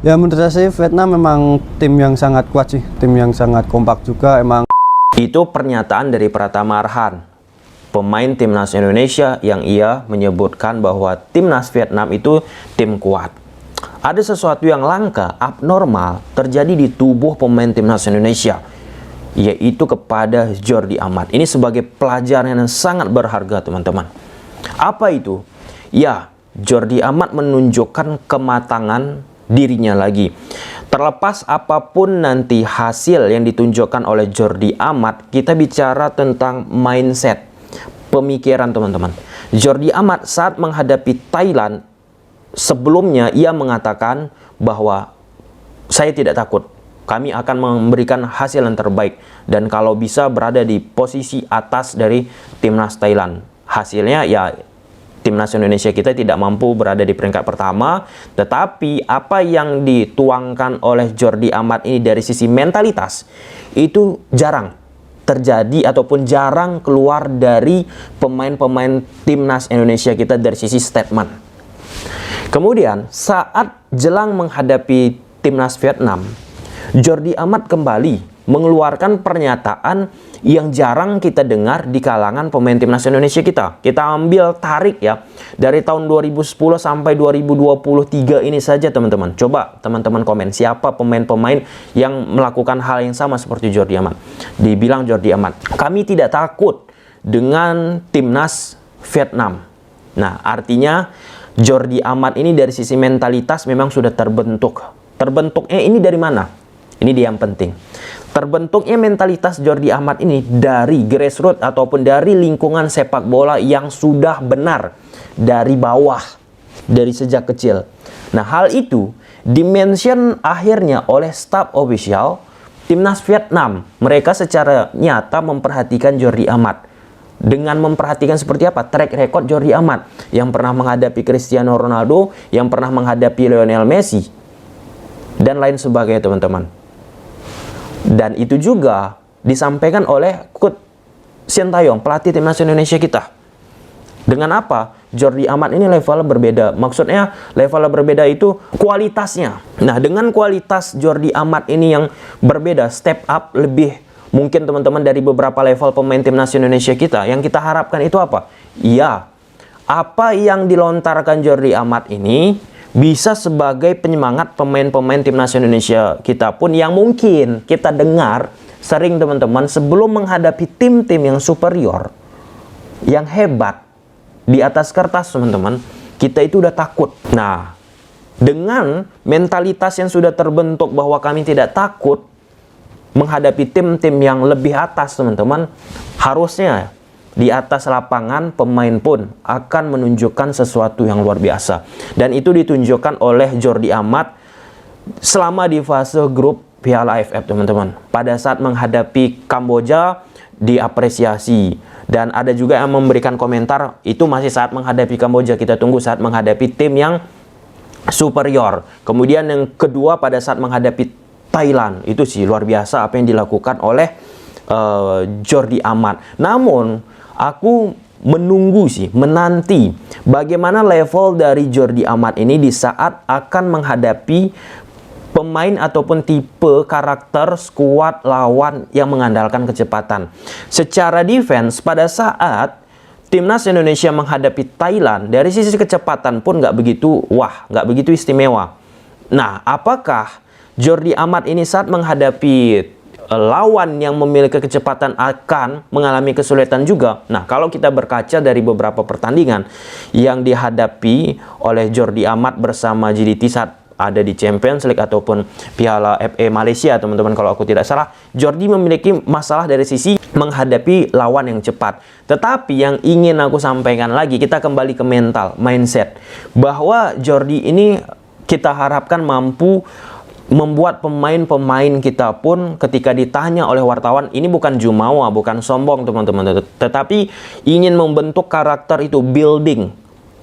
Ya menurut saya sih Vietnam memang tim yang sangat kuat sih, tim yang sangat kompak juga emang. Itu pernyataan dari Pratama Arhan, pemain timnas Indonesia, yang ia menyebutkan bahwa timnas Vietnam itu tim kuat. Ada sesuatu yang langka, abnormal terjadi di tubuh pemain timnas Indonesia, yaitu kepada Jordi Amat. Ini sebagai pelajaran yang sangat berharga, teman-teman. Apa itu? Ya, Jordi Amat menunjukkan kematangan dirinya lagi. Terlepas apapun nanti hasil yang ditunjukkan oleh Jordi Amat, kita bicara tentang mindset, pemikiran, teman-teman. Jordi Amat saat menghadapi Thailand, sebelumnya ia mengatakan bahwa saya tidak takut, kami akan memberikan hasil yang terbaik, dan kalau bisa berada di posisi atas dari timnas Thailand. Hasilnya ya timnas Indonesia kita tidak mampu berada di peringkat pertama, tetapi apa yang dituangkan oleh Jordi Amat ini dari sisi mentalitas itu jarang terjadi ataupun jarang keluar dari pemain-pemain timnas Indonesia kita dari sisi statement. Kemudian saat jelang menghadapi timnas Vietnam, Jordi Amat kembali mengeluarkan pernyataan yang jarang kita dengar di kalangan pemain timnas Indonesia kita. Kita ambil tarik ya dari tahun 2010 sampai 2023 ini saja, teman-teman. Coba teman-teman komen siapa pemain-pemain yang melakukan hal yang sama seperti Jordi Amat. Dibilang Jordi Amat, kami tidak takut dengan timnas Vietnam. Nah, artinya Jordi Amat ini dari sisi mentalitas memang sudah terbentuk. Terbentuknya ini dari mana? Ini dia yang penting. Terbentuknya mentalitas Jordi Amat ini dari grassroots ataupun dari lingkungan sepak bola yang sudah benar dari bawah, dari sejak kecil. Nah, hal itu dimention akhirnya oleh staf official timnas Vietnam. Mereka secara nyata memperhatikan Jordi Amat. Dengan memperhatikan seperti apa track record Jordi Amat yang pernah menghadapi Cristiano Ronaldo, yang pernah menghadapi Lionel Messi, dan lain sebagainya, teman-teman. Dan itu juga disampaikan oleh Coach Sintayong, pelatih timnas Indonesia kita. Dengan apa? Jordi Amat ini levelnya berbeda. Maksudnya levelnya berbeda itu kualitasnya. Nah, dengan kualitas Jordi Amat ini yang berbeda, step up lebih mungkin, teman-teman, dari beberapa level pemain timnas Indonesia kita. Yang kita harapkan itu apa? Iya, apa yang dilontarkan Jordi Amat ini bisa sebagai penyemangat pemain-pemain timnas Indonesia kita pun yang mungkin kita dengar sering, teman-teman, sebelum menghadapi tim-tim yang superior, yang hebat di atas kertas, teman-teman, kita itu udah takut. Nah, dengan mentalitas yang sudah terbentuk bahwa kami tidak takut menghadapi tim-tim yang lebih atas, teman-teman, harusnya di atas lapangan pemain pun akan menunjukkan sesuatu yang luar biasa. Dan itu ditunjukkan oleh Jordi Amat selama di fase grup Piala AFF, teman-teman. Pada saat menghadapi Kamboja diapresiasi, dan ada juga yang memberikan komentar itu masih saat menghadapi Kamboja, kita tunggu saat menghadapi tim yang superior. Kemudian yang kedua pada saat menghadapi Thailand, itu sih luar biasa apa yang dilakukan oleh Jordi Amat. Namun aku menunggu sih, menanti bagaimana level dari Jordi Amat ini di saat akan menghadapi pemain ataupun tipe karakter skuad lawan yang mengandalkan kecepatan. Secara defense, pada saat timnas Indonesia menghadapi Thailand, dari sisi kecepatan pun nggak begitu nggak begitu istimewa. Nah, apakah Jordi Amat ini saat menghadapi lawan yang memiliki kecepatan akan mengalami kesulitan juga? Nah, kalau kita berkaca dari beberapa pertandingan yang dihadapi oleh Jordi Amat bersama JDT saat ada di Champions League ataupun Piala FA Malaysia, teman-teman, kalau aku tidak salah, Jordi memiliki masalah dari sisi menghadapi lawan yang cepat. Tetapi yang ingin aku sampaikan lagi, kita kembali ke mental, mindset, bahwa Jordi ini kita harapkan mampu membuat pemain-pemain kita pun ketika ditanya oleh wartawan, ini bukan jumawa, bukan sombong, teman-teman, tetapi ingin membentuk karakter itu, building.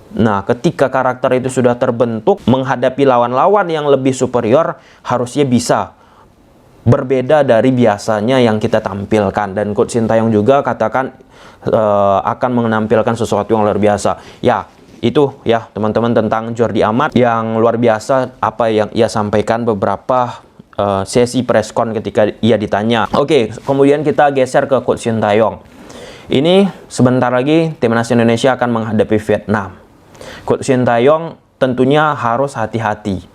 Nah, ketika karakter itu sudah terbentuk, menghadapi lawan-lawan yang lebih superior, harusnya bisa berbeda dari biasanya yang kita tampilkan. Dan Coach Sintayong juga katakan akan menampilkan sesuatu yang luar biasa. Ya, itu ya teman-teman tentang Jordi Amat yang luar biasa apa yang ia sampaikan beberapa sesi preskon ketika ia ditanya. Oke, kemudian kita geser ke Coach Sintayong. Ini sebentar lagi timnas Indonesia akan menghadapi Vietnam. Coach Sintayong tentunya harus hati-hati.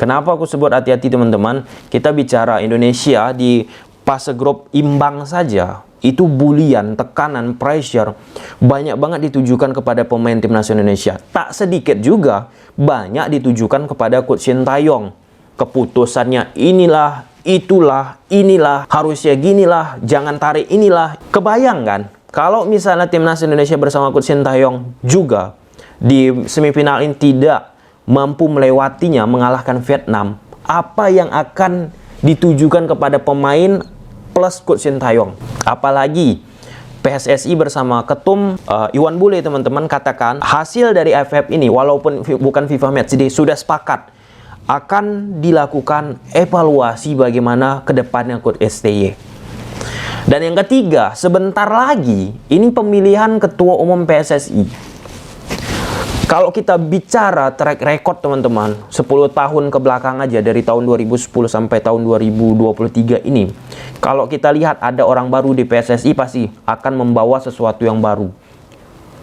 Kenapa aku sebut hati-hati teman-teman? Kita bicara Indonesia di fase grup imbang saja, itu bulian, tekanan, pressure banyak banget ditujukan kepada pemain timnas Indonesia. Tak sedikit juga banyak ditujukan kepada Coach Sintayong. Keputusannya inilah, itulah, inilah, harusnya ginilah, jangan tarik inilah. Kebayang kan? Kalau misalnya timnas Indonesia bersama Coach Sintayong juga di semifinal ini tidak mampu melewatinya, mengalahkan Vietnam, apa yang akan ditujukan kepada pemain plus Coach Sintayong? Apalagi PSSI bersama Ketum Iwan Bule teman-teman katakan hasil dari AFF ini walaupun bukan FIFA Matchday sudah sepakat akan dilakukan evaluasi bagaimana ke depannya Coach STY. Dan yang ketiga, sebentar lagi ini pemilihan ketua umum PSSI. Kalau kita bicara track record teman-teman, 10 tahun ke belakang aja dari tahun 2010 sampai tahun 2023 ini, kalau kita lihat ada orang baru di PSSI pasti akan membawa sesuatu yang baru.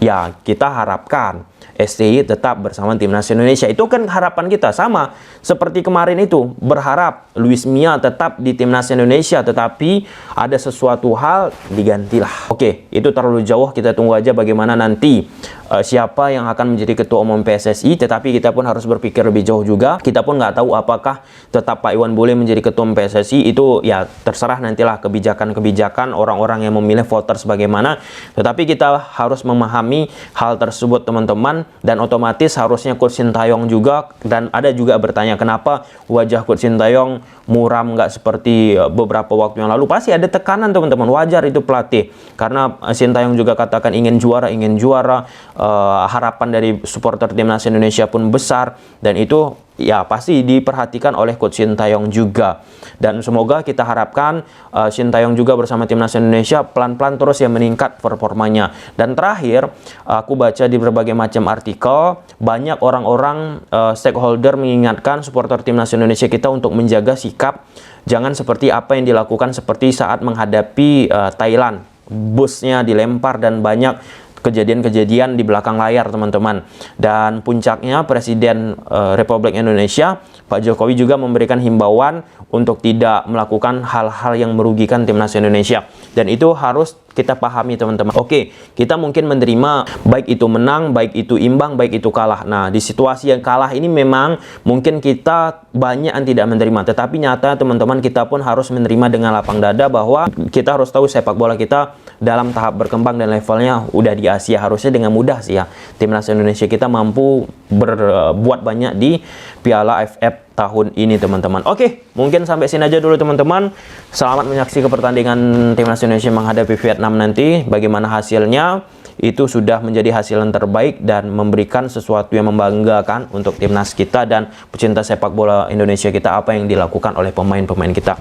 Ya, kita harapkan STY tetap bersama timnas Indonesia. Itu kan harapan kita, sama seperti kemarin itu berharap Luis Mia tetap di timnas Indonesia, tetapi ada sesuatu hal digantilah. Oke, itu terlalu jauh, kita tunggu aja bagaimana nanti siapa yang akan menjadi ketua umum PSSI. Tetapi kita pun harus berpikir lebih jauh juga. Kita pun nggak tahu apakah tetap Pak Iwan boleh menjadi ketua umum PSSI. Itu ya terserah nantilah kebijakan-kebijakan orang-orang yang memilih voters bagaimana. Tetapi kita harus memahami hal tersebut teman-teman. Dan otomatis harusnya Coach Sintayong juga, dan ada juga bertanya kenapa wajah Coach Sintayong muram nggak seperti beberapa waktu yang lalu. Pasti ada tekanan teman-teman, wajar itu pelatih, karena Sintayong juga katakan ingin juara, harapan dari supporter timnas Indonesia pun besar, dan itu ya pasti diperhatikan oleh Coach Sintayong juga. Dan semoga kita harapkan Sintayong juga bersama timnas Indonesia pelan-pelan terus ya meningkat performanya. Dan terakhir, aku baca di berbagai macam artikel, banyak orang-orang stakeholder mengingatkan supporter timnas Indonesia kita untuk menjaga sikap jangan seperti apa yang dilakukan seperti saat menghadapi Thailand. Busnya dilempar dan banyak kejadian-kejadian di belakang layar teman-teman. Dan puncaknya Presiden Republik Indonesia Pak Jokowi juga memberikan himbauan untuk tidak melakukan hal-hal yang merugikan timnas Indonesia, dan itu harus kita pahami teman-teman. Oke, kita mungkin menerima baik itu menang, baik itu imbang, baik itu kalah. Nah, di situasi yang kalah ini memang mungkin kita banyak yang tidak menerima, tetapi nyata teman-teman kita pun harus menerima dengan lapang dada bahwa kita harus tahu sepak bola kita dalam tahap berkembang dan levelnya udah di Asia. Harusnya dengan mudah sih ya timnas Indonesia kita mampu berbuat banyak di Piala AFF tahun ini teman-teman. Oke, mungkin sampai sini aja dulu teman-teman. Selamat menyaksikan pertandingan timnas Indonesia menghadapi Vietnam nanti. Bagaimana hasilnya, itu sudah menjadi hasil yang terbaik dan memberikan sesuatu yang membanggakan untuk timnas kita dan pecinta sepak bola Indonesia kita, apa yang dilakukan oleh pemain-pemain kita.